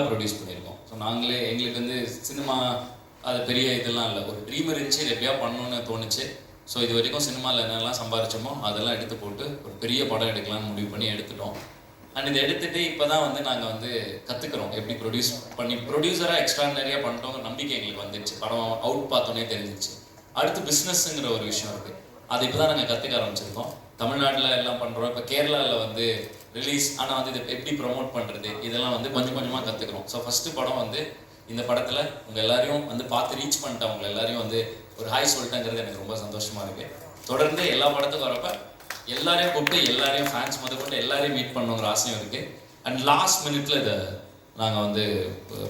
Produce பண்ணியிருக்கோம். So நாங்களே எங்களுக்கு வந்து சினிமா அது பெரிய இதெல்லாம் இல்லை, ஒரு ட்ரீம் இருந்துச்சு, இது எப்படியா பண்ணணும்னு தோணுச்சு. ஸோ இது வரைக்கும் சினிமாவில் என்னெல்லாம் சம்பாரிச்சோமோ அதெல்லாம் எடுத்து போட்டு ஒரு பெரிய படம் எடுக்கலாம்னு முடிவு பண்ணி எடுத்துட்டோம். அண்ட் இதை எடுத்துகிட்டு இப்போ தான் வந்து நாங்கள் வந்து கற்றுக்குறோம் எப்படி ப்ரொடியூஸ் பண்ணி ப்ரொடியூசராக எக்ஸ்ட்ரானரியாக பண்ணிட்டோங்கிற நம்பிக்கை எங்களுக்கு வந்துடுச்சு. படம் அவுட் பார்த்தோன்னே தெரிஞ்சிச்சு. அடுத்து பிஸ்னஸ்ங்கிற ஒரு விஷயம் இருக்குது, அதை இப்போ தான் நாங்கள் கற்றுக்க ஆரம்பிச்சிருக்கோம். தமிழ்நாட்டில் எல்லாம் பண்ணுறோம், இப்போ கேரளாவில் வந்து ரிலீஸ், ஆனால் வந்து இதை எப்படி ப்ரொமோட் பண்ணுறது இதெல்லாம் வந்து கொஞ்சம் கொஞ்சமாக கற்றுக்குறோம். ஸோ ஃபஸ்ட்டு படம் வந்து இந்த படத்தில் உங்கள் எல்லாரையும் வந்து பார்த்து ரீச் பண்ணிட்டேன், உங்கள் எல்லாரையும் வந்து ஒரு ஹாய் சொல்லிட்டேங்கிறது எனக்கு ரொம்ப சந்தோஷமாக இருக்குது. தொடர்ந்து எல்லா படத்துக்கும் வரப்போ எல்லாரையும் கூப்பிட்டு எல்லாரையும் ஃபேன்ஸ் முதற்கொண்டு எல்லாரையும் மீட் பண்ணுங்கிற ஆசையும் இருக்குது. அண்ட் லாஸ்ட் மினிட்ல இதை நாங்கள் வந்து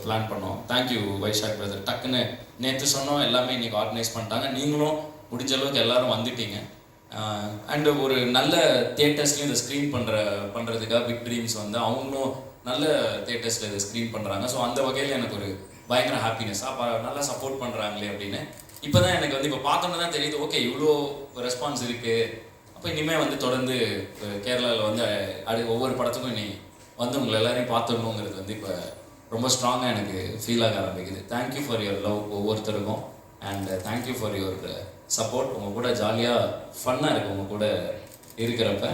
பிளான் பண்ணோம். தேங்க்யூ வைஷாக் பிரதர், டக்குன்னு நேற்று சொன்னோம், எல்லாமே இன்றைக்கி ஆர்கனைஸ் பண்ணிட்டாங்க. நீங்களும் முடிஞ்ச அளவுக்கு எல்லோரும் வந்துட்டீங்க. அண்டு ஒரு நல்ல தியேட்டர்ஸ்லையும் இதை ஸ்க்ரீன் பண்ணுறதுக்காக பிக் ட்ரீம்ஸ் வந்து அவங்களும் நல்ல தியேட்டர்ஸில் இதை ஸ்க்ரீன் பண்ணுறாங்க. ஸோ அந்த வகையில் எனக்கு ஒரு பயங்கர ஹாப்பினஸ், அப்போ நல்லா சப்போர்ட் பண்ணுறாங்களே அப்படின்னு. இப்போ தான் எனக்கு வந்து இப்போ பார்த்தோன்னு தான் தெரியுது, ஓகே இவ்வளோ ரெஸ்பான்ஸ் இருக்குது, அப்போ இனிமேல் வந்து தொடர்ந்து கேரளாவில் வந்து ஒவ்வொரு படத்துக்கும் இனி வந்து உங்களை எல்லாரையும் பார்த்துடணுங்கிறது வந்து இப்போ ரொம்ப ஸ்ட்ராங்காக எனக்கு ஃபீல் ஆக ஆரம்பிக்குது. தேங்க்யூ ஃபார் யுவர் லவ் ஒவ்வொருத்தருக்கும், and thank you for your support. உங்கள் கூட ஜாலியாக ஃபன்னாக இருக்குது உங்கள் கூட இருக்கிறப்ப.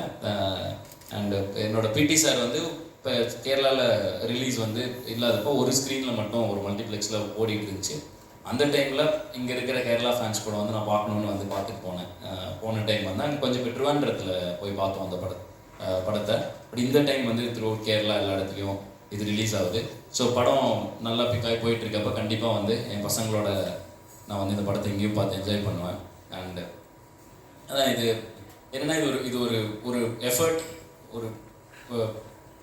அண்டு என்னோட பிடி சார் வந்து இப்போ கேரளாவில் ரிலீஸ் வந்து இல்லாதப்போ ஒரு ஸ்க்ரீனில் மட்டும் ஒரு மல்டிப்ளெக்ஸில் ஓடிட்டு இருந்துச்சு. அந்த டைமில் இங்கே இருக்கிற கேரளா ஃபேன்ஸ் கூட வந்து நான் பார்க்கணுன்னு வந்து பார்த்துட்டு போனேன். போன டைம் வந்து அங்கே கொஞ்சம் திருவனந்தபுரத்தில் போய் பார்த்தோம் அந்த படத்தை. பட் இந்த டைம் வந்து த்ரூ கேரளா எல்லா இடத்துலையும் இது ரிலீஸ் ஆகுது. ஸோ படம் நல்லா பிக்காகி போயிட்டுருக்கப்போ கண்டிப்பாக வந்து என் பசங்களோட நான் வந்து இந்த படத்தை எங்கேயும் பார்த்து என்ஜாய் பண்ணுவேன். அண்டு அதான் இது என்னென்னா இது ஒரு ஒரு எஃபர்ட், ஒரு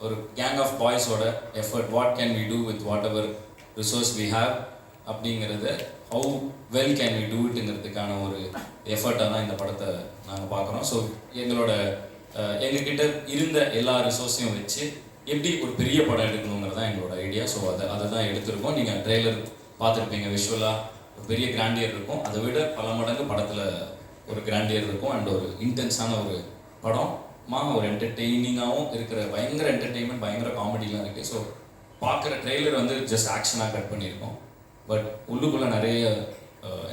ஒரு கேங் ஆஃப் பாய்ஸோட effort. What can we do with whatever resource we have அப்படிங்கிறத how well can we do இட்டுங்கிறதுக்கான ஒரு எஃபர்ட்டாக தான் இந்த படத்தை நாங்கள் பார்க்குறோம். ஸோ எங்ககிட்ட இருந்த எல்லா ரிசோர்ஸையும் வச்சு எப்படி ஒரு பெரிய படம் எடுக்கணுங்கிறது தான் எங்களோட ஐடியா. ஸோ அதை தான் எடுத்திருக்கோம். நீங்கள் ட்ரெய்லர் பார்த்துருப்பீங்க, விஷுவலாக ஒரு பெரிய கிராண்டியர் இருக்கும், அதை விட பல மடங்கு படத்தில் ஒரு கிராண்டியர் இருக்கும். அண்ட் ஒரு இன்டென்ஸான ஒரு படமா, ஒரு என்டர்டெய்னிங்காகவும் இருக்கிற, பயங்கர என்டர்டெயின்மெண்ட், பயங்கர காமெடிலாம் இருக்குது. ஸோ பார்க்குற ட்ரெய்லர் வந்து ஜஸ்ட் ஆக்ஷனாக கட் பண்ணியிருக்கோம், பட் உள்ளுக்குள்ளே நிறைய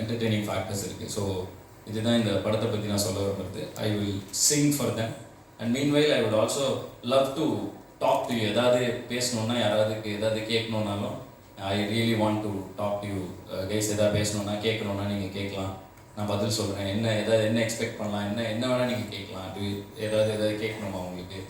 என்டர்டெய்னிங் ஃபேக்டர்ஸ் இருக்குது. ஸோ இதுதான் இந்த படத்தை பற்றி நான் சொல்ல வருகிறது. I will sing for them, and meanwhile I would also love to talk to you. ஏதாவது பேசணுன்னா, யாராவதுக்கு ஏதாவது கேட்கணுன்னாலும் I really want to talk to you guys. எதாவது பேசணுன்னா கேட்கணுன்னா நீங்கள் கேட்கலாம், நான் பதில் சொல்கிறேன். என்ன எக்ஸ்பெக்ட் பண்ணலாம், என்ன வேணால் நீங்கள் கேட்கலாம். ஏதாவது கேட்கணுமா உங்களுக்கு?